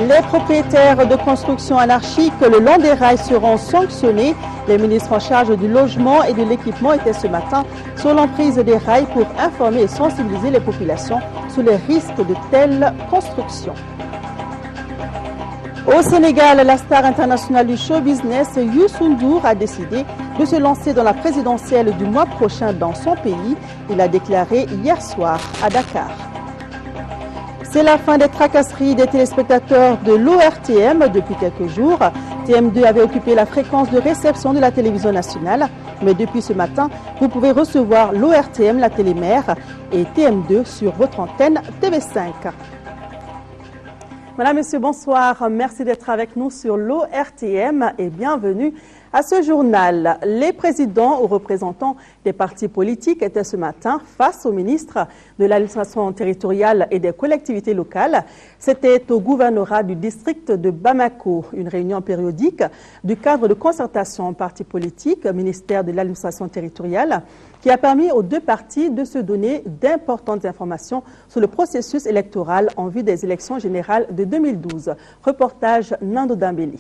Les propriétaires de constructions anarchiques le long des rails seront sanctionnés. Les ministres en charge du logement et de l'équipement étaient ce matin sur l'emprise des rails pour informer et sensibiliser les populations sur les risques de telles constructions. Au Sénégal, la star internationale du show business, Youssou N'Dour, a décidé de se lancer dans la présidentielle du mois prochain dans son pays. Il a déclaré hier soir à Dakar. C'est la fin des tracasseries des téléspectateurs de l'ORTM depuis quelques jours. TM2 avait occupé la fréquence de réception de la télévision nationale. Mais depuis ce matin, vous pouvez recevoir l'ORTM, la télémère, et TM2 sur votre antenne TV5. Madame, Monsieur, bonsoir. Merci d'être avec nous sur l'ORTM et bienvenue à ce journal. Les présidents ou représentants des partis politiques étaient ce matin face au ministre de l'administration territoriale et des collectivités locales. C'était au gouvernorat du district de Bamako, une réunion périodique du cadre de concertation partis politiques, ministère de l'administration territoriale, qui a permis aux deux partis de se donner d'importantes informations sur le processus électoral en vue des élections générales de 2012. Reportage Nando Dambeli.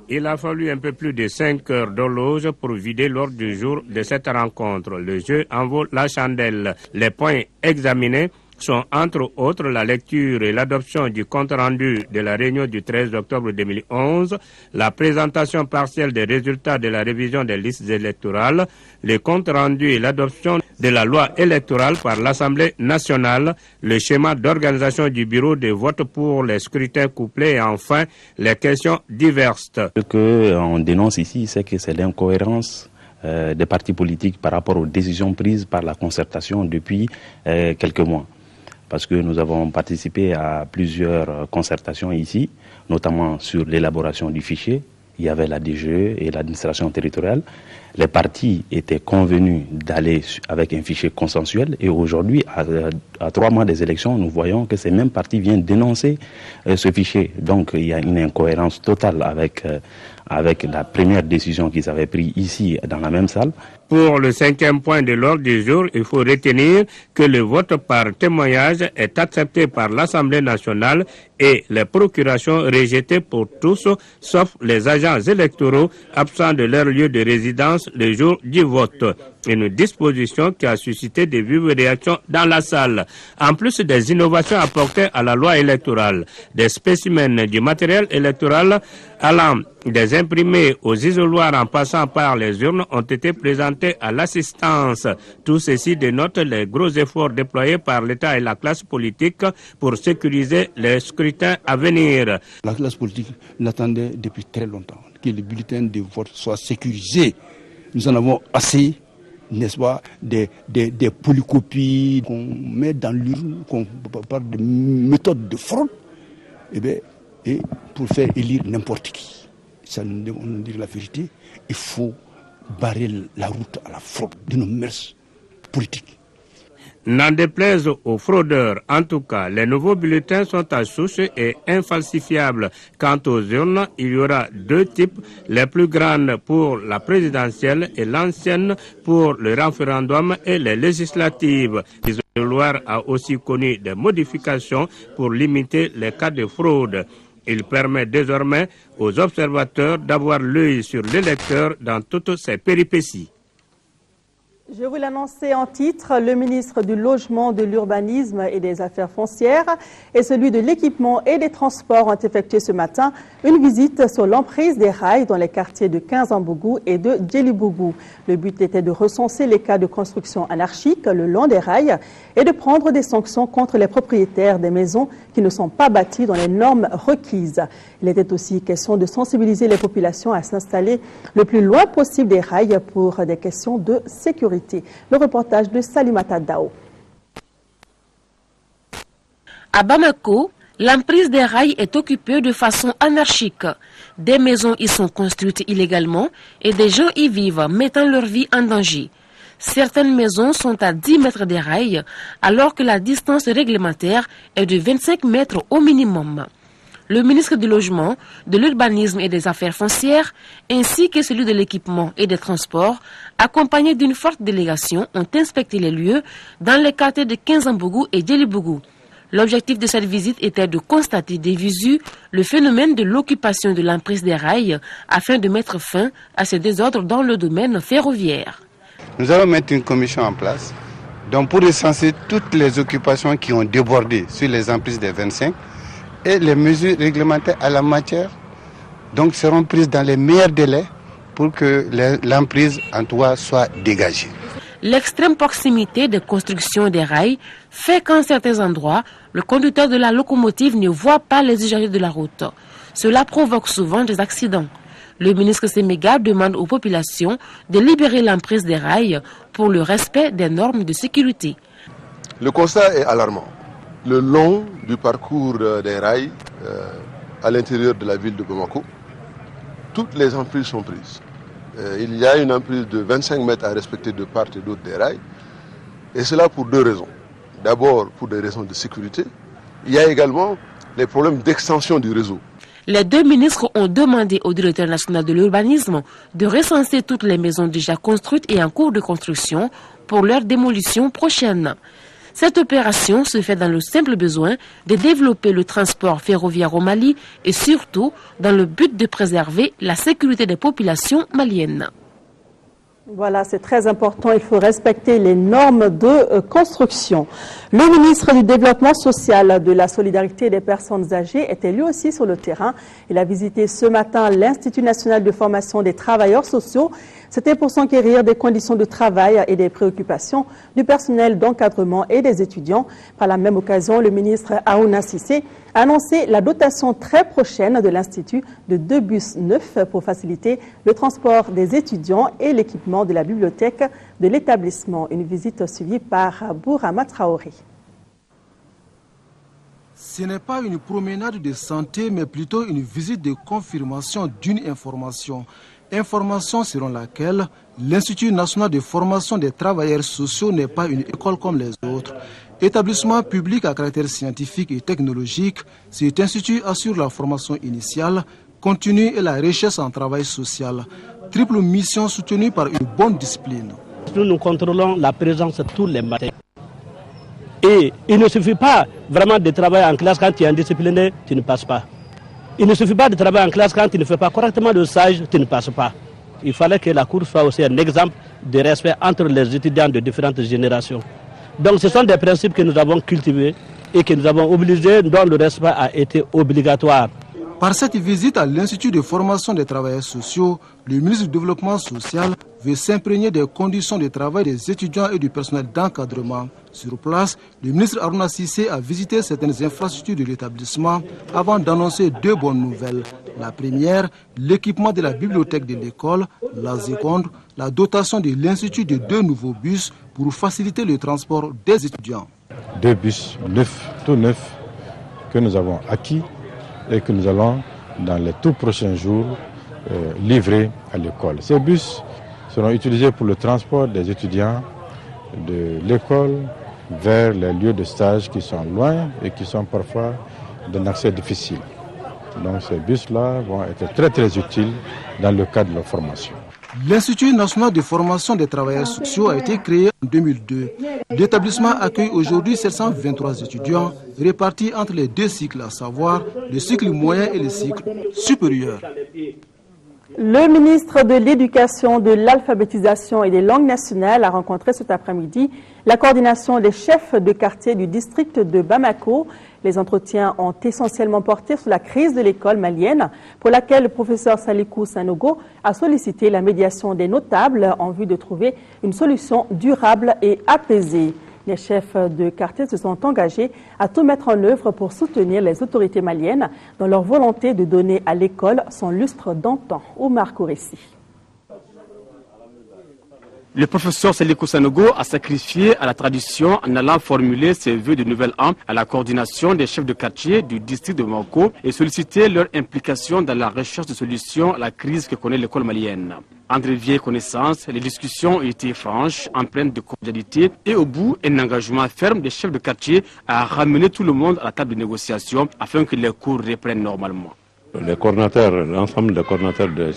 Il a fallu un peu plus de 5 heures d'horloge pour vider l'ordre du jour de cette rencontre. Le jeu en vaut la chandelle. Les points examinés sont entre autres la lecture et l'adoption du compte-rendu de la réunion du 13 octobre 2011, la présentation partielle des résultats de la révision des listes électorales, le compte-rendu et l'adoption de la loi électorale par l'Assemblée nationale, le schéma d'organisation du bureau de vote pour les scrutins couplés et enfin les questions diverses. Ce qu'on dénonce ici, c'est que c'est l'incohérence des partis politiques par rapport aux décisions prises par la concertation depuis quelques mois. Parce que nous avons participé à plusieurs concertations ici, notamment sur l'élaboration du fichier. Il y avait la DGE et l'administration territoriale. Les partis étaient convenus d'aller avec un fichier consensuel et aujourd'hui, à 3 mois des élections, nous voyons que ces mêmes partis viennent dénoncer ce fichier. Donc il y a une incohérence totale avec la première décision qu'ils avaient prise ici dans la même salle. Pour le 5e point de l'ordre du jour, il faut retenir que le vote par témoignage est accepté par l'Assemblée nationale et les procurations rejetées pour tous, sauf les agents électoraux absents de leur lieu de résidence le jour du vote. Une disposition qui a suscité de vives réactions dans la salle. En plus des innovations apportées à la loi électorale, des spécimens du matériel électoral allant des imprimés aux isoloirs en passant par les urnes ont été présentés à l'assistance. Tout ceci dénote les gros efforts déployés par l'État et la classe politique pour sécuriser les scrutins à venir. La classe politique l'attendait depuis très longtemps, que les bulletins de vote soient sécurisés. Nous en avons assez, n'est-ce pas, des polycopies qu'on met dans l'urne, qu'on parle de méthodes de fraude, et pour faire élire n'importe qui. Ça nous devons dire la vérité, il faut barrer la route à la fraude de nos mœurs politiques. N'en déplaise aux fraudeurs, en tout cas, les nouveaux bulletins sont à souche et infalsifiables. Quant aux urnes, il y aura 2 types, les plus grandes pour la présidentielle et l'ancienne pour le référendum et les législatives. L'isoloir a aussi connu des modifications pour limiter les cas de fraude. Il permet désormais aux observateurs d'avoir l'œil sur l'électeur dans toutes ses péripéties. Je vous l'annonçais en titre, le ministre du Logement, de l'Urbanisme et des Affaires foncières et celui de l'Équipement et des Transports ont effectué ce matin une visite sur l'emprise des rails dans les quartiers de Kinzambougou et de Djelibougou. Le but était de recenser les cas de construction anarchique le long des rails et de prendre des sanctions contre les propriétaires des maisons qui ne sont pas bâties dans les normes requises. Il était aussi question de sensibiliser les populations à s'installer le plus loin possible des rails pour des questions de sécurité. Le reportage de Salimata Dao. À Bamako, l'emprise des rails est occupée de façon anarchique. Des maisons y sont construites illégalement et des gens y vivent, mettant leur vie en danger. Certaines maisons sont à 10 mètres des rails, alors que la distance réglementaire est de 25 mètres au minimum. Le ministre du Logement, de l'Urbanisme et des Affaires foncières, ainsi que celui de l'Équipement et des Transports, accompagnés d'une forte délégation, ont inspecté les lieux dans les quartiers de Kinzambougou et Djelibougou. L'objectif de cette visite était de constater des visu le phénomène de l'occupation de l'emprise des rails afin de mettre fin à ces désordres dans le domaine ferroviaire. Nous allons mettre une commission en place donc pour recenser toutes les occupations qui ont débordé sur les emprises des 25 et les mesures réglementaires à la matière donc seront prises dans les meilleurs délais pour que l'emprise en tout cas soit dégagée. L'extrême proximité des constructions des rails fait qu'en certains endroits, le conducteur de la locomotive ne voit pas les usagers de la route. Cela provoque souvent des accidents. Le ministre Semega demande aux populations de libérer l'emprise des rails pour le respect des normes de sécurité. Le constat est alarmant. Le long du parcours des rails à l'intérieur de la ville de Bamako, toutes les emprises sont prises. Il y a une emprise de 25 mètres à respecter de part et d'autre des rails. Et cela pour deux raisons. D'abord pour des raisons de sécurité. Il y a également les problèmes d'extension du réseau. Les deux ministres ont demandé au directeur national de l'urbanisme de recenser toutes les maisons déjà construites et en cours de construction pour leur démolition prochaine. Cette opération se fait dans le simple besoin de développer le transport ferroviaire au Mali et surtout dans le but de préserver la sécurité des populations maliennes. Voilà, c'est très important. Il faut respecter les normes de construction. Le ministre du Développement social, de la solidarité et des personnes âgées était lui aussi sur le terrain. Il a visité ce matin l'Institut national de formation des travailleurs sociaux. C'était pour s'enquérir des conditions de travail et des préoccupations du personnel d'encadrement et des étudiants. Par la même occasion, le ministre Harouna Cissé a annoncé la dotation très prochaine de l'Institut de 2 bus neufs pour faciliter le transport des étudiants et l'équipement de la bibliothèque de l'établissement. Une visite suivie par Bourama Traoré. Ce n'est pas une promenade de santé, mais plutôt une visite de confirmation d'une information. Information selon laquelle l'Institut national de formation des travailleurs sociaux n'est pas une école comme les autres. Établissement public à caractère scientifique et technologique, cet institut assure la formation initiale, continue et la recherche en travail social. Triple mission soutenue par une bonne discipline. Nous contrôlons la présence tous les matins. Et il ne suffit pas vraiment de travailler en classe quand tu es indiscipliné, tu ne passes pas. Il ne suffit pas de travailler en classe quand tu ne fais pas correctement le stage, tu ne passes pas. Il fallait que la cour soit aussi un exemple de respect entre les étudiants de différentes générations. Donc ce sont des principes que nous avons cultivés et que nous avons obligés, dont le respect a été obligatoire. Par cette visite à l'Institut de formation des travailleurs sociaux, le ministre du Développement social veut s'imprégner des conditions de travail des étudiants et du personnel d'encadrement. Sur place, le ministre Harouna Cissé a visité certaines infrastructures de l'établissement avant d'annoncer deux bonnes nouvelles. La première, l'équipement de la bibliothèque de l'école. La seconde, la dotation de l'Institut de 2 nouveaux bus pour faciliter le transport des étudiants. 2 bus neufs, tout neufs, que nous avons acquis et que nous allons, dans les tout prochains jours, livrer à l'école. Ces bus seront utilisés pour le transport des étudiants de l'école vers les lieux de stage qui sont loin et qui sont parfois d'un accès difficile. Donc ces bus-là vont être très très utiles dans le cadre de la formation. L'Institut national de formation des travailleurs sociaux a été créé en 2002. L'établissement accueille aujourd'hui 723 étudiants répartis entre les 2 cycles, à savoir le cycle moyen et le cycle supérieur. Le ministre de l'Éducation, de l'Alphabétisation et des langues nationales a rencontré cet après-midi la coordination des chefs de quartier du district de Bamako. Les entretiens ont essentiellement porté sur la crise de l'école malienne, pour laquelle le professeur Salikou Sanogo a sollicité la médiation des notables en vue de trouver une solution durable et apaisée. Les chefs de quartier se sont engagés à tout mettre en œuvre pour soutenir les autorités maliennes dans leur volonté de donner à l'école son lustre d'antan. Oumar Kouressi. Le professeur Salikou Sanogo a sacrifié à la tradition en allant formuler ses vœux de nouvel an à la coordination des chefs de quartier du district de Bamako et solliciter leur implication dans la recherche de solutions à la crise que connaît l'école malienne. Entre vieilles connaissances, les discussions ont été franches, empreintes de cordialité et au bout, un engagement ferme des chefs de quartier à ramener tout le monde à la table de négociation afin que les cours reprennent normalement. Les coordinateurs, l'ensemble des coordinateurs des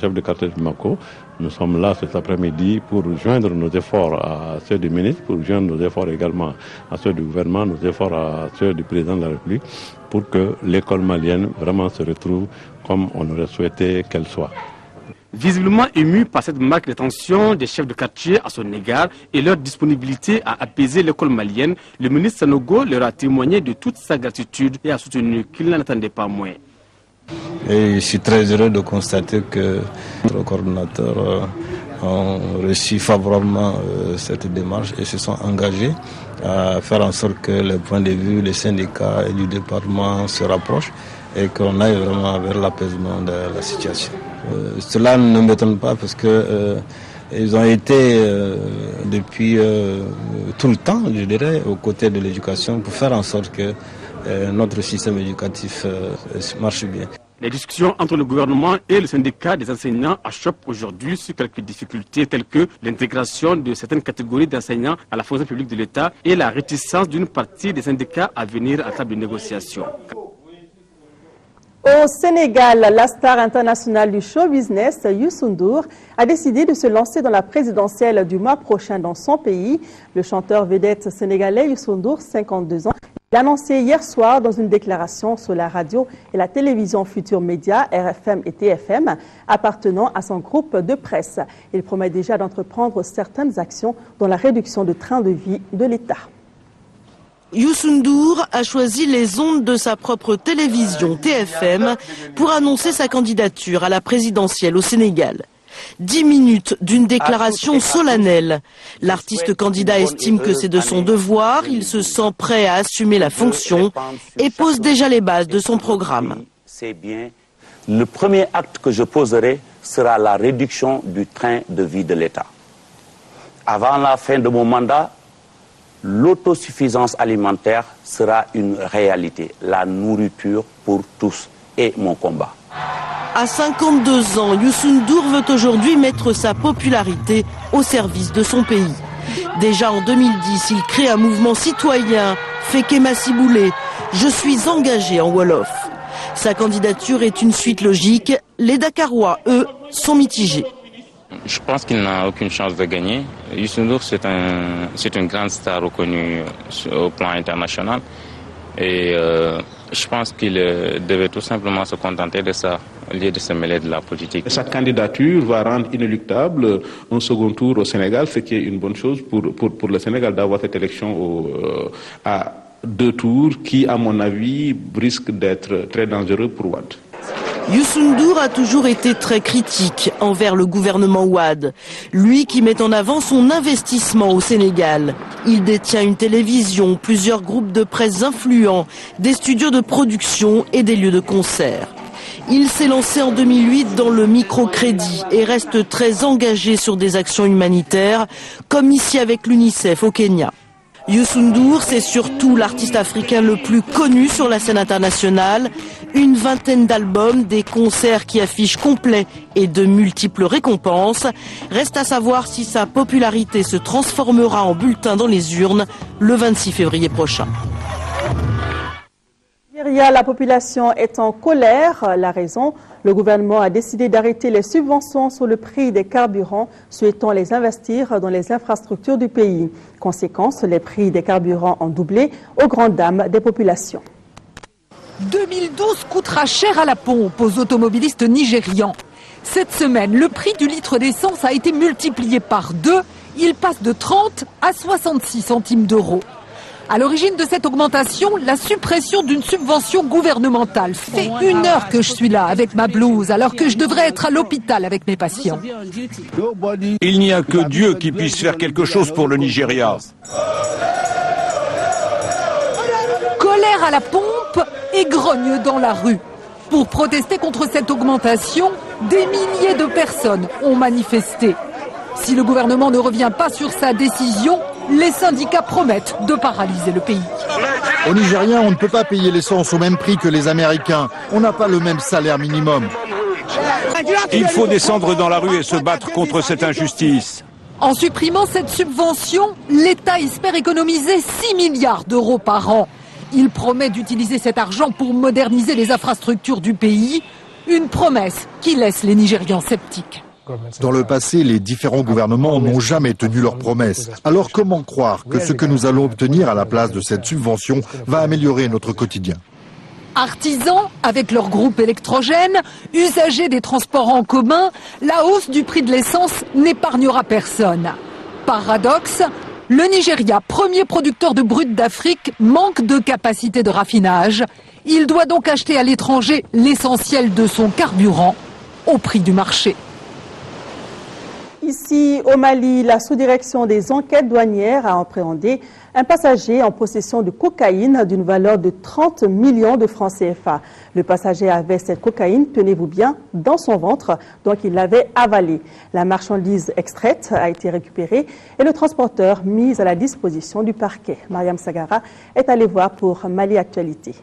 chefs de quartier de Bamako, nous sommes là cet après-midi pour joindre nos efforts à ceux du ministre, pour joindre nos efforts également à ceux du gouvernement, nos efforts à ceux du président de la République, pour que l'école malienne vraiment se retrouve comme on aurait souhaité qu'elle soit. Visiblement ému par cette marque d'attention des chefs de quartier à son égard et leur disponibilité à apaiser l'école malienne, le ministre Sanogo leur a témoigné de toute sa gratitude et a soutenu qu'il n'en attendait pas moins. Et je suis très heureux de constater que nos coordonnateurs ont reçu favorablement cette démarche et se sont engagés à faire en sorte que les points de vue des syndicats et du département se rapprochent et qu'on aille vraiment vers l'apaisement de la situation. Cela ne m'étonne pas parce que ils ont été depuis tout le temps, je dirais, aux côtés de l'éducation pour faire en sorte que notre système éducatif marche bien. Les discussions entre le gouvernement et le syndicat des enseignants achoppent aujourd'hui sur quelques difficultés telles que l'intégration de certaines catégories d'enseignants à la fonction publique de l'État et la réticence d'une partie des syndicats à venir à la table de négociation. Au Sénégal, la star internationale du show business, Youssou N'Dour, a décidé de se lancer dans la présidentielle du mois prochain dans son pays. Le chanteur vedette sénégalais Youssou N'Dour, 52 ans, l'a annoncé hier soir dans une déclaration sur la radio et la télévision Futur Média, RFM et TFM, appartenant à son groupe de presse. Il promet déjà d'entreprendre certaines actions dans la réduction du train de vie de l'État. Youssou N'Dour a choisi les ondes de sa propre télévision TFM pour annoncer sa candidature à la présidentielle au Sénégal. 10 minutes d'une déclaration solennelle. L'artiste candidat estime que c'est de son devoir, il se sent prêt à assumer la fonction et pose déjà les bases de son programme. C'est bien. Le premier acte que je poserai sera la réduction du train de vie de l'État. Avant la fin de mon mandat, l'autosuffisance alimentaire sera une réalité, la nourriture pour tous est mon combat. À 52 ans, Youssou N'Dour veut aujourd'hui mettre sa popularité au service de son pays. Déjà en 2010, il crée un mouvement citoyen, Fekke Massiboulé, je suis engagé en Wolof. Sa candidature est une suite logique, les Dakarois, eux, sont mitigés. Je pense qu'il n'a aucune chance de gagner. Youssou N'Dour, c'est une grande star reconnue au plan international. Et je pense qu'il devait tout simplement se contenter de ça, au lieu de se mêler de la politique. Sa candidature va rendre inéluctable un second tour au Sénégal, ce qui est une bonne chose pour le Sénégal d'avoir cette élection à 2 tours qui, à mon avis, risque d'être très dangereux pour Wade. Youssou N'Dour a toujours été très critique envers le gouvernement Wade, lui qui met en avant son investissement au Sénégal. Il détient une télévision, plusieurs groupes de presse influents, des studios de production et des lieux de concert. Il s'est lancé en 2008 dans le microcrédit et reste très engagé sur des actions humanitaires, comme ici avec l'UNICEF au Kenya. Youssou N'Dour, c'est surtout l'artiste africain le plus connu sur la scène internationale. Une vingtaine d'albums, des concerts qui affichent complet et de multiples récompenses. Reste à savoir si sa popularité se transformera en bulletin dans les urnes le 26 février prochain. La population est en colère. La raison, le gouvernement a décidé d'arrêter les subventions sur le prix des carburants, souhaitant les investir dans les infrastructures du pays. Conséquence, les prix des carburants ont doublé aux grandes dames des populations. 2012 coûtera cher à la pompe aux automobilistes nigérians. Cette semaine, le prix du litre d'essence a été multiplié par 2. Il passe de 30 à 66 centimes d'euros. À l'origine de cette augmentation, la suppression d'une subvention gouvernementale. Fait 1 heure que je suis là avec ma blouse, alors que je devrais être à l'hôpital avec mes patients. Il n'y a que Dieu qui puisse faire quelque chose pour le Nigeria. Colère à la pompe et grogne dans la rue. Pour protester contre cette augmentation, des milliers de personnes ont manifesté. Si le gouvernement ne revient pas sur sa décision, les syndicats promettent de paralyser le pays. Au Nigeria, on ne peut pas payer l'essence au même prix que les Américains. On n'a pas le même salaire minimum. Il faut descendre dans la rue et se battre contre cette injustice. En supprimant cette subvention, l'État espère économiser 6 milliards d'euros par an. Il promet d'utiliser cet argent pour moderniser les infrastructures du pays. Une promesse qui laisse les Nigérians sceptiques. Dans le passé, les différents gouvernements n'ont jamais tenu leurs promesses. Alors comment croire que ce que nous allons obtenir à la place de cette subvention va améliorer notre quotidien ? Artisans, avec leur groupe électrogène, usagers des transports en commun, la hausse du prix de l'essence n'épargnera personne. Paradoxe, le Nigeria, premier producteur de brut d'Afrique, manque de capacité de raffinage. Il doit donc acheter à l'étranger l'essentiel de son carburant au prix du marché. Ici, au Mali, la sous-direction des enquêtes douanières a appréhendé un passager en possession de cocaïne d'une valeur de 30 millions de francs CFA. Le passager avait cette cocaïne, tenez-vous bien, dans son ventre, donc il l'avait avalée. La marchandise extraite a été récupérée et le transporteur mis à la disposition du parquet. Mariam Sagara est allée voir pour Mali Actualité.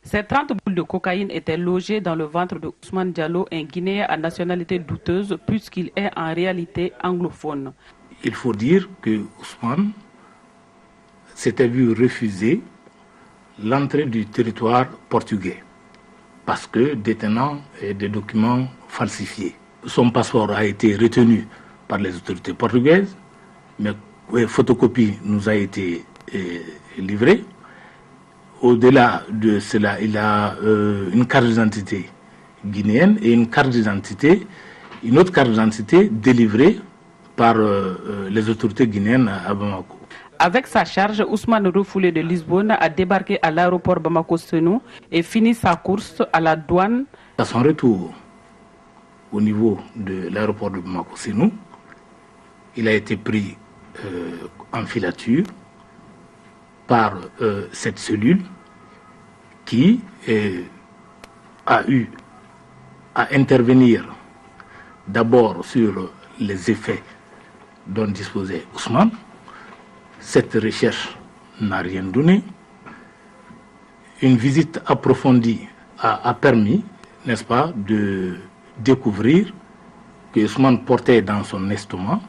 Ces 30 boules de cocaïne étaient logées dans le ventre de Ousmane Diallo, un Guinéen à nationalité douteuse puisqu'il est en réalité anglophone. Il faut dire que Ousmane s'était vu refuser l'entrée du territoire portugais parce que détenant des documents falsifiés. Son passeport a été retenu par les autorités portugaises, mais photocopie nous a été livrée. Au-delà de cela, il a une carte d'identité guinéenne et une autre carte d'identité délivrée par les autorités guinéennes à Bamako. Avec sa charge, Ousmane, refoulé de Lisbonne, a débarqué à l'aéroport Bamako-Senou et fini sa course à la douane. À son retour au niveau de l'aéroport de Bamako-Senou, il a été pris en filature par cette cellule qui a eu à intervenir d'abord sur les effets dont disposait Ousmane. Cette recherche n'a rien donné. Une visite approfondie a permis, n'est-ce pas, de découvrir que Ousmane portait dans son estomac,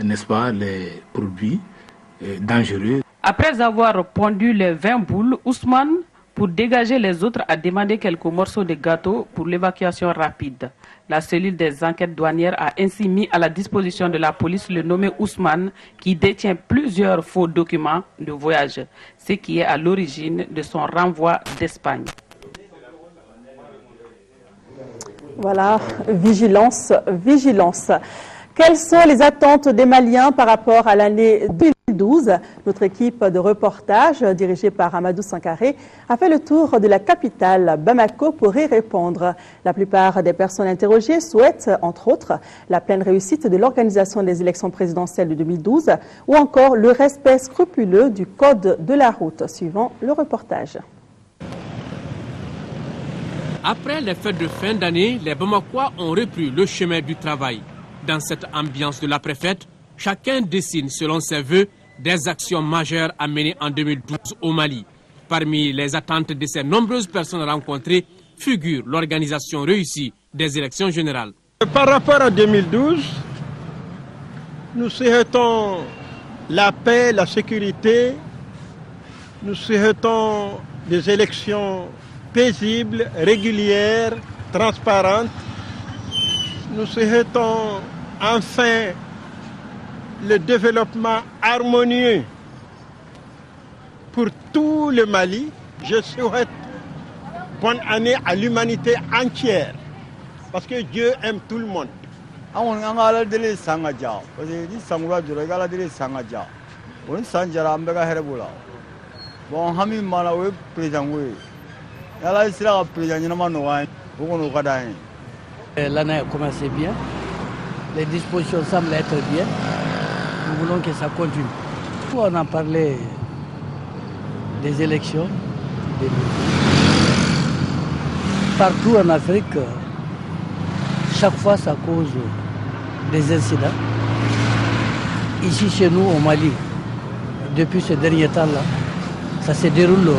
n'est-ce pas, les produits dangereux. Après avoir pondu les 20 boules, Ousmane, pour dégager les autres, a demandé quelques morceaux de gâteau pour l'évacuation rapide. La cellule des enquêtes douanières a ainsi mis à la disposition de la police le nommé Ousmane, qui détient plusieurs faux documents de voyage, ce qui est à l'origine de son renvoi d'Espagne. Voilà, vigilance, vigilance. Quelles sont les attentes des Maliens par rapport à l'année 2012 ? Notre équipe de reportage, dirigée par Amadou Sankaré, a fait le tour de la capitale, Bamako, pour y répondre. La plupart des personnes interrogées souhaitent, entre autres, la pleine réussite de l'organisation des élections présidentielles de 2012 ou encore le respect scrupuleux du code de la route, suivant le reportage. Après les fêtes de fin d'année, les Bamakois ont repris le chemin du travail. Dans cette ambiance de l'après-fête, chacun dessine selon ses vœux des actions majeures à mener en 2012 au Mali. Parmi les attentes de ces nombreuses personnes rencontrées figure l'organisation réussie des élections générales. Par rapport à 2012, nous souhaitons la paix, la sécurité, nous souhaitons des élections paisibles, régulières, transparentes. Nous souhaitons enfin le développement harmonieux pour tout le Mali. Je souhaite bonne année à l'humanité entière, parce que Dieu aime tout le monde. L'année a commencé bien, les dispositions semblent être bien, nous voulons que ça continue. On a parlé des élections, partout en Afrique, chaque fois ça cause des incidents. Ici chez nous au Mali, depuis ce dernier temps-là, ça se déroule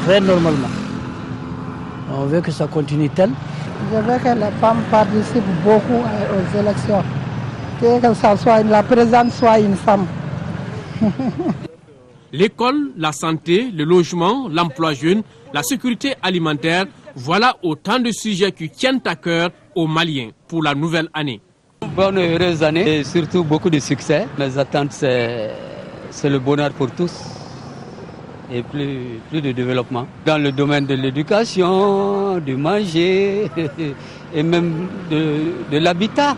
très normalement. On veut que ça continue tel. Je veux que les femmes participent beaucoup aux élections, que la présidente soit une femme. L'école, la santé, le logement, l'emploi jeune, la sécurité alimentaire, voilà autant de sujets qui tiennent à cœur aux Maliens pour la nouvelle année. Bonne et heureuse année et surtout beaucoup de succès. Mes attentes, c'est le bonheur pour tous et plus de développement. Dans le domaine de l'éducation, du manger et même de l'habitat.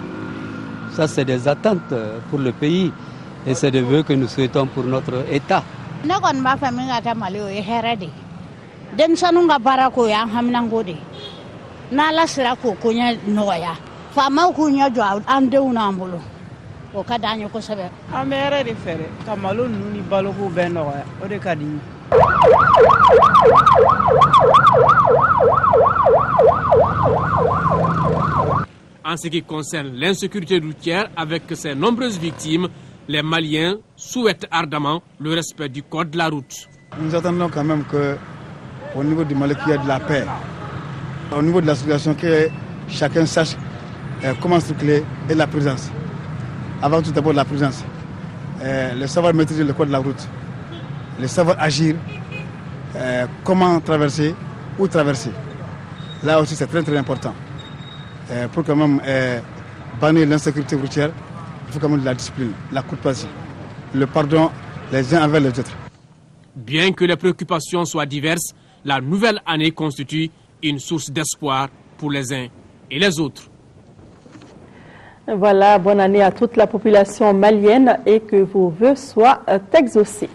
Ça, c'est des attentes pour le pays et c'est des vœux que nous souhaitons pour notre État. Densanunga barako ya hamnangode nala sira ko konya noya fama kunya jo andew na ambolo o kadanyo ko sabe amere de fere kamalo nuni baloko ben noya o de kadi. En ce qui concerne l'insécurité routière avec ses nombreuses victimes, les Maliens souhaitent ardemment le respect du code de la route. Nous attendons quand même que au niveau du Mali, qu'il y ait de la paix. Au niveau de la circulation, que chacun sache comment circuler et la prudence. Avant tout d'abord la prudence. Le savoir maîtriser le code de la route. Le savoir agir. Comment traverser, où traverser. Là aussi c'est très important. Pour quand même bannir l'insécurité routière, il faut quand même de la discipline, la courtoisie, le pardon les uns envers les autres. Bien que les préoccupations soient diverses, la nouvelle année constitue une source d'espoir pour les uns et les autres. Voilà, bonne année à toute la population malienne et que vos vœux soient exaucés.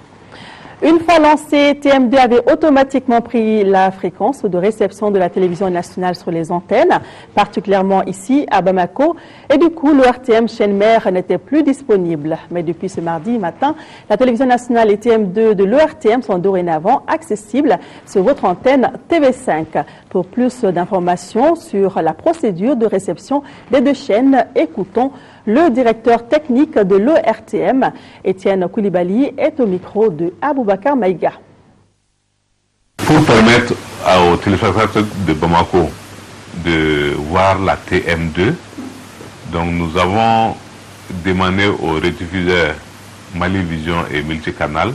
Une fois lancé, TM2 avait automatiquement pris la fréquence de réception de la télévision nationale sur les antennes, particulièrement ici à Bamako. Et du coup, l'ORTM chaîne mère n'était plus disponible. Mais depuis ce mardi matin, la télévision nationale et TM2 de l'ORTM sont dorénavant accessibles sur votre antenne TV5. Pour plus d'informations sur la procédure de réception des deux chaînes, écoutons le directeur technique de l'ORTM, Étienne Koulibaly, est au micro de Aboubakar Maïga. Pour permettre aux téléspectateurs de Bamako de voir la TM2, donc nous avons demandé aux rediffuseurs Mali Vision et Multicanal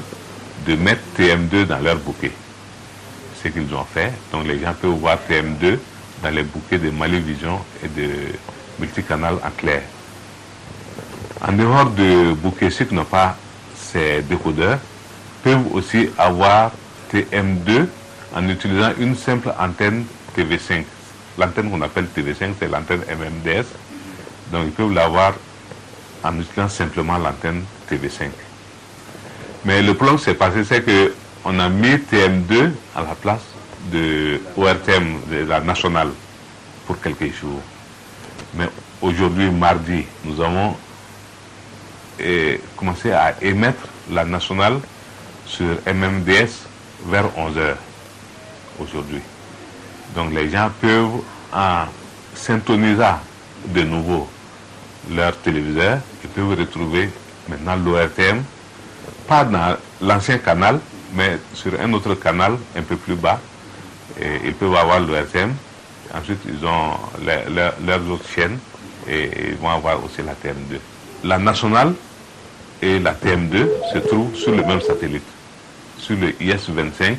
de mettre TM2 dans leur bouquet. C'est ce qu'ils ont fait. Donc les gens peuvent voir TM2 dans les bouquets de Mali Vision et de Multicanal en clair. En dehors de bouquets, ceux qui n'ont pas ces décodeurs peuvent aussi avoir TM2 en utilisant une simple antenne TV5. L'antenne qu'on appelle TV5, c'est l'antenne MMDS. Donc ils peuvent l'avoir en utilisant simplement l'antenne TV5. Mais le problème qui s'est passé, c'est qu'on a mis TM2 à la place de ORTM, de la nationale, pour quelques jours. Mais aujourd'hui, mardi, nous avons commencé à émettre la nationale sur MMDS vers 11h aujourd'hui. Donc les gens peuvent, en syntonisant de nouveau leur téléviseur, ils peuvent retrouver maintenant l'ORTM, pas dans l'ancien canal, mais sur un autre canal un peu plus bas. Et ils peuvent avoir l'ORTM. Ensuite, ils ont leurs autres chaînes et ils vont avoir aussi la TM2. La nationale et la TM2 se trouvent sur le même satellite, sur le IS-25,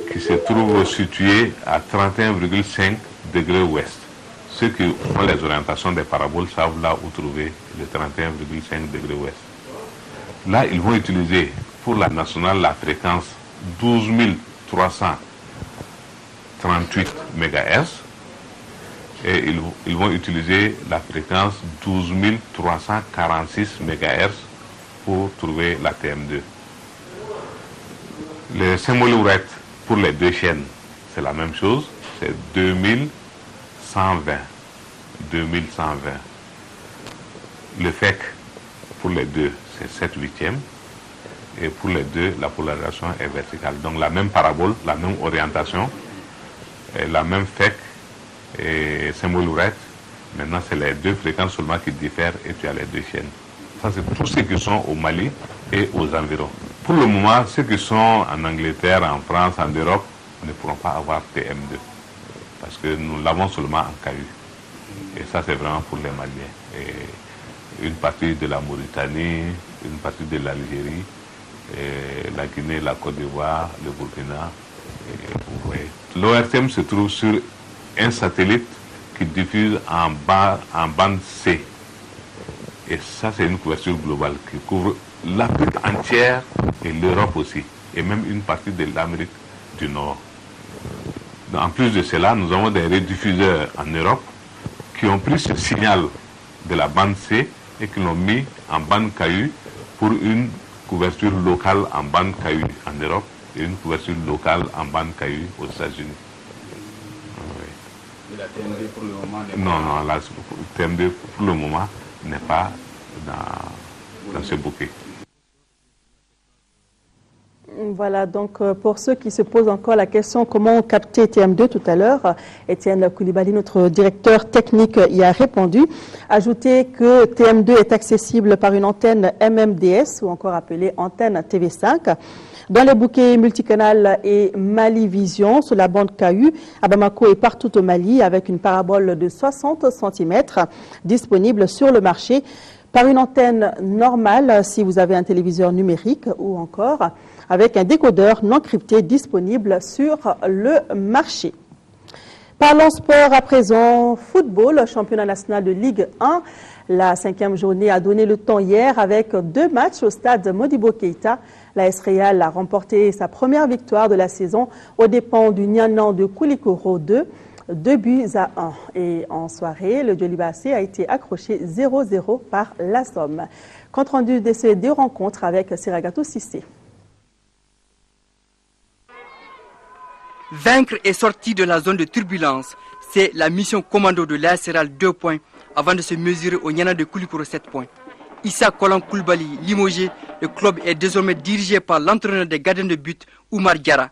qui se trouve situé à 31,5 degrés ouest. Ceux qui ont les orientations des paraboles savent là où trouver le 31,5 degrés ouest. Là, ils vont utiliser pour la nationale la fréquence 12 338 MHz et ils vont utiliser la fréquence 12 346 MHz pour trouver la TM2. Le symbole pour les deux chaînes, c'est la même chose, c'est 2120. Le FEC pour les deux, c'est 7/8. Et pour les deux, la polarisation est verticale. Donc la même parabole, la même orientation, et la même FEC et symbole ourette. Maintenant, c'est les deux fréquences seulement qui diffèrent et tu as les deux chaînes. Ça, c'est pour ceux qui sont au Mali et aux environs. Pour le moment, ceux qui sont en Angleterre, en France, en Europe, ne pourront pas avoir TM2. Parce que nous l'avons seulement en KU. Et ça, c'est vraiment pour les Maliens. Et une partie de la Mauritanie, une partie de l'Algérie, la Guinée, la Côte d'Ivoire, le Burkina. L'ORTM se trouve sur un satellite qui diffuse en bande C. Et ça, c'est une couverture globale qui couvre l'Afrique entière et l'Europe aussi, et même une partie de l'Amérique du Nord. En plus de cela, nous avons des rediffuseurs en Europe qui ont pris ce signal de la bande C et qui l'ont mis en bande KU pour une couverture locale en bande KU en Europe et une couverture locale en bande KU aux États-Unis. Et la TMD pour le moment n'est pas... Non, la TMD pour le moment n'est pas dans ce bouquet. Voilà, donc pour ceux qui se posent encore la question comment capter TM2 tout à l'heure, Étienne Koulibaly, notre directeur technique, y a répondu. Ajoutez que TM2 est accessible par une antenne MMDS ou encore appelée antenne TV5. Dans les bouquets multicanal et Mali Vision sur la bande KU à Bamako et partout au Mali avec une parabole de 60 cm disponible sur le marché par une antenne normale si vous avez un téléviseur numérique ou encore avec un décodeur non crypté disponible sur le marché. Parlons sport à présent. Football, championnat national de Ligue 1. La 5e journée a donné le temps hier avec 2 matchs au stade Modibo Keïta. L'AS Real a remporté sa première victoire de la saison aux dépens du Nyanan de Koulikoro 2 buts à 1. Et en soirée, le Djoliba AC a été accroché 0-0 par la Somme. Compte rendu de ces 2 rencontres avec Siragatou Sissé. Vaincre et sortir de la zone de turbulence, c'est la mission commando de l'AS Real 2 points avant de se mesurer au Nyanan de Koulikoro 7 points. Issa Kolan Koulibaly, limogé, le club est désormais dirigé par l'entraîneur des gardiens de but, Oumar Diarra.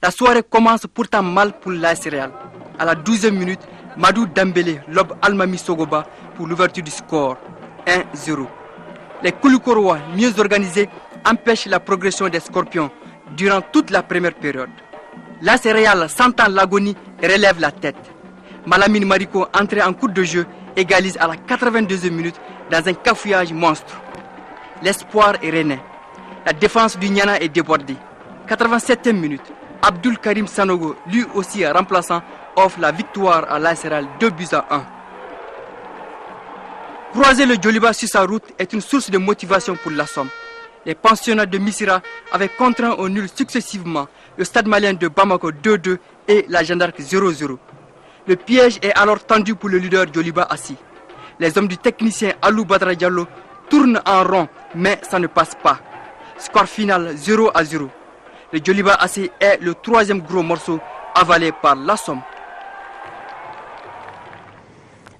La soirée commence pourtant mal pour l'AS Real. À la 12e minute, Madou Dembélé lobe Almami Sogoba pour l'ouverture du score, 1-0. Les Koulikorois, mieux organisés, empêchent la progression des Scorpions durant toute la première période. L'AS Real, sentant l'agonie, relève la tête. Malamine Mariko, entré en cours de jeu, égalise à la 82e minute dans un cafouillage monstre. L'espoir est rené. La défense du Niana est débordée. 87e minute, Abdul Karim Sanogo, lui aussi remplaçant, offre la victoire à l'AS Real 2 buts à 1. Croiser le Djoliba sur sa route est une source de motivation pour la Somme. Les pensionnaires de Missira avaient contraint au nul successivement le Stade malien de Bamako 2-2 et la Jeanne d'Arc 0-0. Le piège est alors tendu pour le leader Djoliba Assi. Les hommes du technicien Alou Badra Diallo tournent en rond, mais ça ne passe pas. Score final 0-0. Le Djoliba Assi est le 3e gros morceau avalé par la Somme.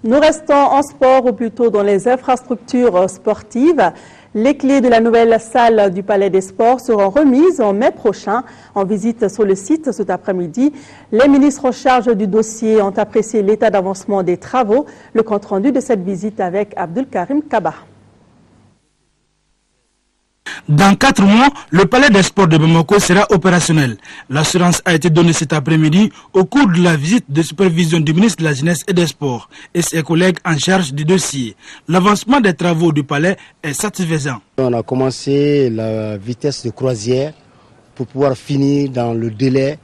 Nous restons en sport ou plutôt dans les infrastructures sportives. Les clés de la nouvelle salle du Palais des Sports seront remises en mai prochain. En visite sur le site cet après-midi, les ministres en charge du dossier ont apprécié l'état d'avancement des travaux. Le compte-rendu de cette visite avec Abdul Karim Kaba. Dans 4 mois, le Palais des Sports de Bamako sera opérationnel. L'assurance a été donnée cet après-midi au cours de la visite de supervision du ministre de la Jeunesse et des Sports et ses collègues en charge du dossier. L'avancement des travaux du palais est satisfaisant. On a commencé la vitesse de croisière pour pouvoir finir dans le délai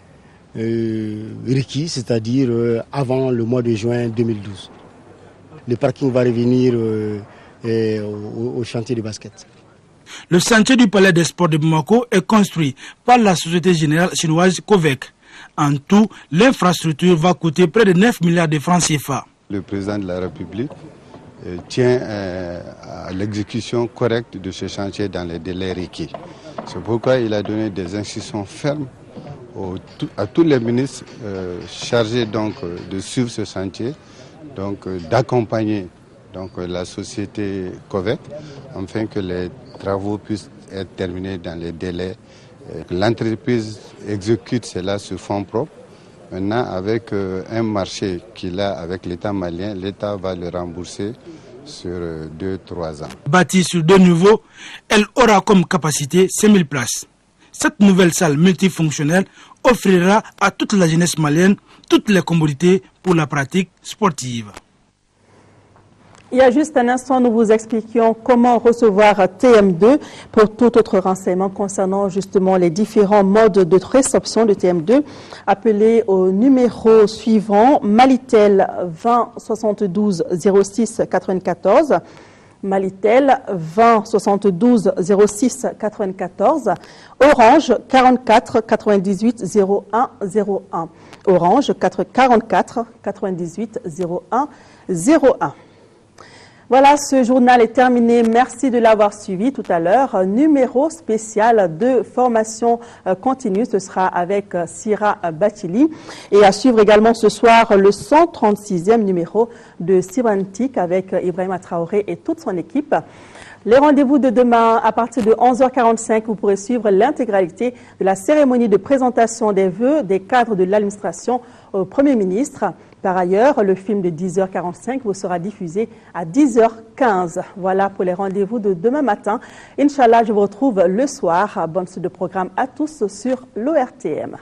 requis, c'est-à-dire avant le mois de juin 2012. Le parking va revenir au chantier de basket. Le chantier du Palais des Sports de Bamako est construit par la Société Générale Chinoise COVEC. En tout, l'infrastructure va coûter près de 9 milliards de francs CFA. Le président de la République tient à l'exécution correcte de ce chantier dans les délais requis. C'est pourquoi il a donné des instructions fermes à tous les ministres chargés donc, de suivre ce chantier, d'accompagner la société COVEC afin que les travaux puissent être terminés dans les délais. L'entreprise exécute cela sur fonds propres. Maintenant, avec un marché qu'il a avec l'État malien, l'État va le rembourser sur 2-3 ans. Bâtie sur 2 niveaux, elle aura comme capacité 5000 places. Cette nouvelle salle multifonctionnelle offrira à toute la jeunesse malienne toutes les commodités pour la pratique sportive. Il y a juste un instant, nous vous expliquions comment recevoir TM2. Pour tout autre renseignement concernant justement les différents modes de réception de TM2, appelez au numéro suivant Malitel 20 72 06 94. Malitel 20 72 06 94. Orange 44 98 01 01. Orange 44 98 01 01. Voilà, ce journal est terminé. Merci de l'avoir suivi tout à l'heure. Numéro spécial de formation continue, ce sera avec Sira Bachili. Et à suivre également ce soir le 136e numéro de Cyberantique avec Ibrahima Traoré et toute son équipe. Les rendez-vous de demain, à partir de 11h45, vous pourrez suivre l'intégralité de la cérémonie de présentation des vœux des cadres de l'administration au Premier ministre. Par ailleurs, le film de 10h45 vous sera diffusé à 10h15. Voilà pour les rendez-vous de demain matin. Inch'Allah, je vous retrouve le soir. Bonne suite de programme à tous sur l'ORTM.